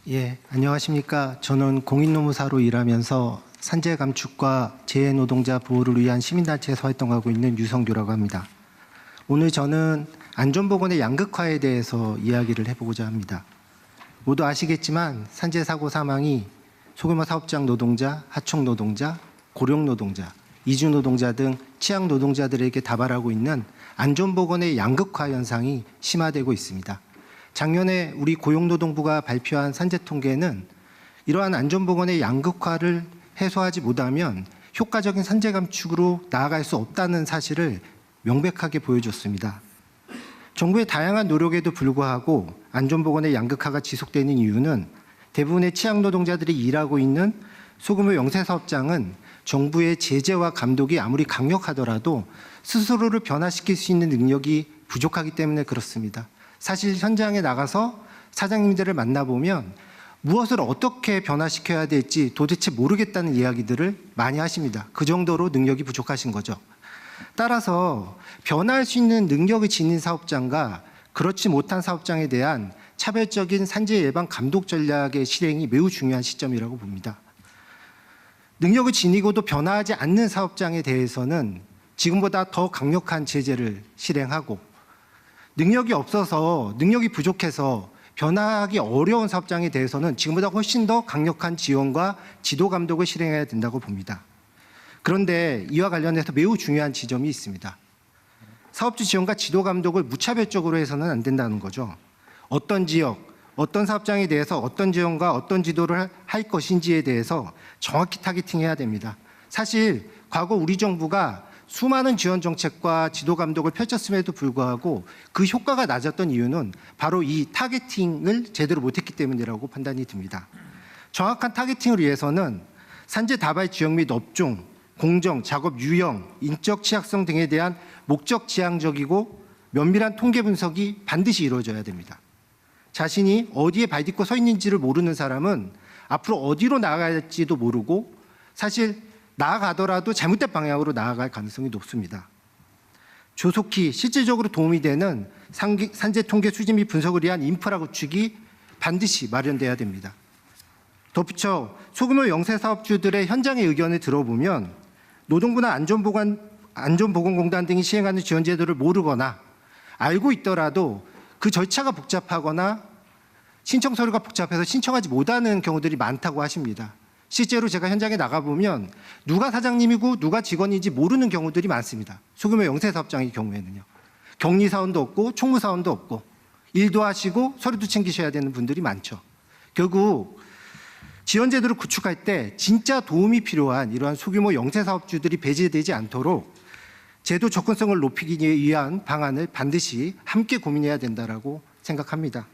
예, 안녕하십니까. 저는 공인노무사로 일하면서 산재 감축과 재해 노동자 보호를 위한 시민단체에서 활동하고 있는 유성규라고 합니다. 오늘 저는 안전보건의 양극화에 대해서 이야기를 해보고자 합니다. 모두 아시겠지만 산재 사고 사망이 소규모 사업장 노동자, 하청 노동자, 고령 노동자, 이주 노동자 등 취약 노동자들에게 다발하고 있는 안전보건의 양극화 현상이 심화되고 있습니다. 작년에 우리 고용노동부가 발표한 산재 통계는 이러한 안전보건의 양극화를 해소하지 못하면 효과적인 산재 감축으로 나아갈 수 없다는 사실을 명백하게 보여줬습니다. 정부의 다양한 노력에도 불구하고 안전보건의 양극화가 지속되는 이유는 대부분의 취약 노동자들이 일하고 있는 소규모 영세사업장은 정부의 제재와 감독이 아무리 강력하더라도 스스로를 변화시킬 수 있는 능력이 부족하기 때문에 그렇습니다. 사실 현장에 나가서 사장님들을 만나보면 무엇을 어떻게 변화시켜야 될지 도대체 모르겠다는 이야기들을 많이 하십니다. 그 정도로 능력이 부족하신 거죠. 따라서 변화할 수 있는 능력을 지닌 사업장과 그렇지 못한 사업장에 대한 차별적인 산재 예방 감독 전략의 실행이 매우 중요한 시점이라고 봅니다. 능력을 지니고도 변화하지 않는 사업장에 대해서는 지금보다 더 강력한 제재를 실행하고, 능력이 없어서 능력이 부족해서 변화하기 어려운 사업장에 대해서는 지금보다 훨씬 더 강력한 지원과 지도 감독을 실행해야 된다고 봅니다. 그런데 이와 관련해서 매우 중요한 지점이 있습니다. 사업주 지원과 지도 감독을 무차별적으로 해서는 안 된다는 거죠. 어떤 지역, 어떤 사업장에 대해서 어떤 지원과 어떤 지도를 할 것인지에 대해서 정확히 타겟팅해야 됩니다. 사실 과거 우리 정부가 수많은 지원 정책과 지도 감독을 펼쳤음에도 불구하고 그 효과가 낮았던 이유는 바로 이 타겟팅을 제대로 못했기 때문이라고 판단이 듭니다. 정확한 타겟팅을 위해서는 산재 다발 지역 및 업종, 공정, 작업 유형, 인적 취약성 등에 대한 목적 지향적이고 면밀한 통계 분석이 반드시 이루어져야 됩니다. 자신이 어디에 발 딛고 서 있는지를 모르는 사람은 앞으로 어디로 나아가야 할지도 모르고 사실 나아가더라도 잘못된 방향으로 나아갈 가능성이 높습니다. 조속히 실질적으로 도움이 되는 산재 통계 수집 및 분석을 위한 인프라 구축이 반드시 마련돼야 됩니다. 덧붙여 소규모 영세사업주들의 현장의 의견을 들어보면 노동부나 안전보건공단 등이 시행하는 지원 제도를 모르거나 알고 있더라도 그 절차가 복잡하거나 신청 서류가 복잡해서 신청하지 못하는 경우들이 많다고 하십니다. 실제로 제가 현장에 나가보면 누가 사장님이고 누가 직원인지 모르는 경우들이 많습니다. 소규모 영세사업장의 경우에는요. 격리사원도 없고 총무사원도 없고 일도 하시고 서류도 챙기셔야 되는 분들이 많죠. 결국 지원제도를 구축할 때 진짜 도움이 필요한 이러한 소규모 영세사업주들이 배제되지 않도록 제도 접근성을 높이기 위한 방안을 반드시 함께 고민해야 된다고 생각합니다.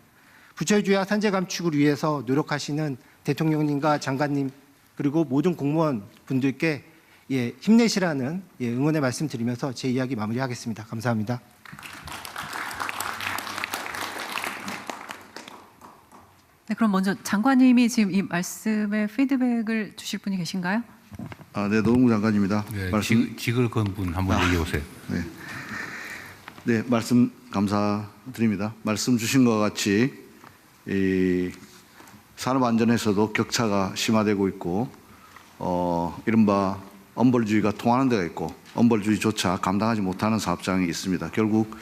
부처주의와 산재 감축을 위해서 노력하시는 대통령님과 장관님 그리고 모든 공무원 분들께 힘내시라는 응원의 말씀 드리면서 제 이야기 마무리하겠습니다. 감사합니다. 네, 그럼 먼저 장관님이 지금 이 말씀에 피드백을 주실 분이 계신가요? 네, 노동부 장관입니다. 네, 말씀 직을 건 분 한번 얘기해 보세요. 네, 말씀 감사드립니다. 말씀 주신 것 같이 이 산업안전에서도 격차가 심화되고 있고 이른바 엄벌주의가 통하는 데가 있고 엄벌주의조차 감당하지 못하는 사업장이 있습니다. 결국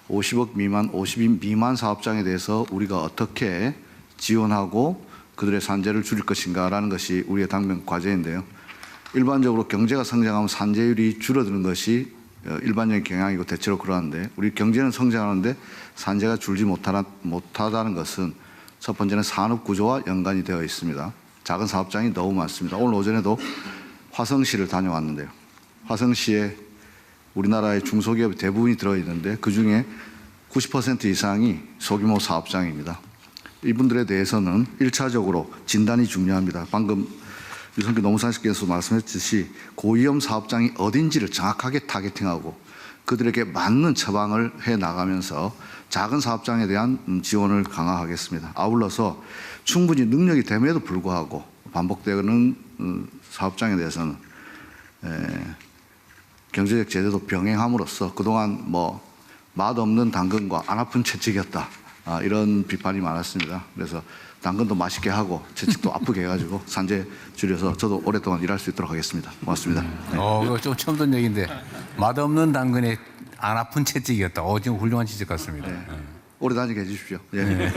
50억 미만, 50인 미만 사업장에 대해서 우리가 어떻게 지원하고 그들의 산재를 줄일 것인가라는 것이 우리의 당면 과제인데요. 일반적으로 경제가 성장하면 산재율이 줄어드는 것이 일반적인 경향이고 대체로 그러한데 우리 경제는 성장하는데 산재가 줄지 못하다는 것은 첫 번째는 산업 구조와 연관이 되어 있습니다. 작은 사업장이 너무 많습니다. 오늘 오전에도 화성시를 다녀왔는데요. 화성시에 우리나라의 중소기업이 대부분이 들어있는데 그중에 90% 이상이 소규모 사업장입니다. 이분들에 대해서는 1차적으로 진단이 중요합니다. 방금 유성규 노무사님께서 말씀했듯이 고위험 사업장이 어딘지를 정확하게 타겟팅하고 그들에게 맞는 처방을 해나가면서 작은 사업장에 대한 지원을 강화하겠습니다. 아울러서 충분히 능력이 됨에도 불구하고 반복되는 사업장에 대해서는 경제적 제재도 병행함으로써 그동안 맛없는 당근과 안 아픈 채찍이었다. 이런 비판이 많았습니다. 그래서 당근도 맛있게 하고 채찍도 아프게 해가지고 산재 줄여서 저도 오랫동안 일할 수 있도록 하겠습니다. 고맙습니다. 이거 좀 처음 듣는 얘기인데 맛없는 당근에 안 아픈 채찍이었다. 지금 훌륭한 지적 같습니다. 오래 다니게 해주십시오. 예.